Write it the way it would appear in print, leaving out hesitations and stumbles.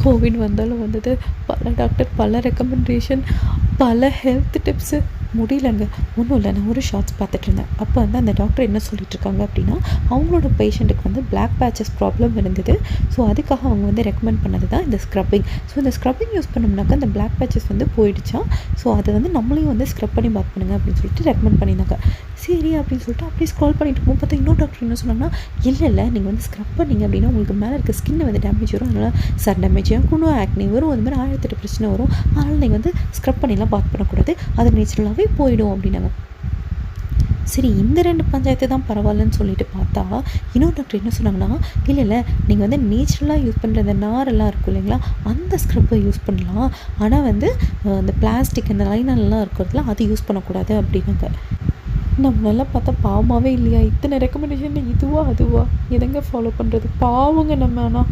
Covid வந்தாலும் வந்தது. பல டாக்டர், பல ரெக்கமெண்டேஷன், பல ஹெல்த் டிப்ஸு. முடியலங்க. ஒன்றும் இல்லை, நான் ஒரு ஷார்ட்ஸ் பார்த்துட்டு இருந்தேன். அப்போ வந்து அந்த டாக்டர் என்ன சொல்லிட்டு இருக்காங்க அப்படின்னா, அவங்களோட பேஷண்ட்டுக்கு வந்து பிளாக் பேச்சஸ் ப்ராப்ளம் இருந்தது. ஸோ அதுக்காக அவங்க வந்து ரெக்கமெண்ட் பண்ணது தான் இந்த ஸ்க்ரப்பிங். ஸோ இந்த ஸ்க்ரப்பிங் யூஸ் பண்ணோம்னாக்கா அந்த பிளாக் பேச்சஸ் வந்து போயிடுச்சாம். ஸோ அதை வந்து நம்மளையும் வந்து ஸ்க்ரப் பண்ணி பாத் பண்ணுங்க அப்படின்னு சொல்லிட்டு ரெக்கமெண்ட் பண்ணியிருந்தாங்க. சரி அப்படின்னு சொல்லிட்டு அப்படியே ஸ்க்ரால் பண்ணிட்டு போகும் பார்த்தா இன்னொரு டாக்டர் என்ன சொன்னாங்கன்னா, இல்லை நீங்கள் வந்து ஸ்க்ரப் பண்ணீங்க அப்படின்னா உங்களுக்கு மேலே இருக்க ஸ்கின்னை வந்து டேமேஜ் வரும். அதனால் சன் டேமேஜ் ஆகும், ஆக்னி வரும், அது மாதிரி 1008 பிரச்சனை வரும். அதனால் நீங்கள் வந்து ஸ்க்ரப் பண்ணிலாம் பாத் பண்ணக்கூடாது, அது நேச்சுரலாகவே போயிடும் அப்படின்னாங்க. சரி, இந்த 2 பஞ்சாயத்து தான் பரவாயில்லன்னு சொல்லிட்டு பார்த்தா, இன்னொரு டாக்டர் என்ன சொன்னாங்கன்னா, இல்லை நீங்கள் வந்து நேச்சுரலாக யூஸ் பண்ணுற அந்த நாரெல்லாம் இருக்கும் இல்லைங்களா, அந்த ஸ்க்ரப்பை யூஸ் பண்ணலாம். ஆனால் வந்து அந்த பிளாஸ்டிக் அந்த லைனர்லாம் இருக்கிறதுல அது யூஸ் பண்ணக்கூடாது அப்படின்னாங்க. நம்மளெல்லாம் பார்த்தா பாவமாகவே இல்லையா? இத்தனை ரெக்கமெண்டேஷன் இதுவா அதுவா எதங்க ஃபாலோ பண்ணுறது? பாவங்க நம்ம. ஆனால்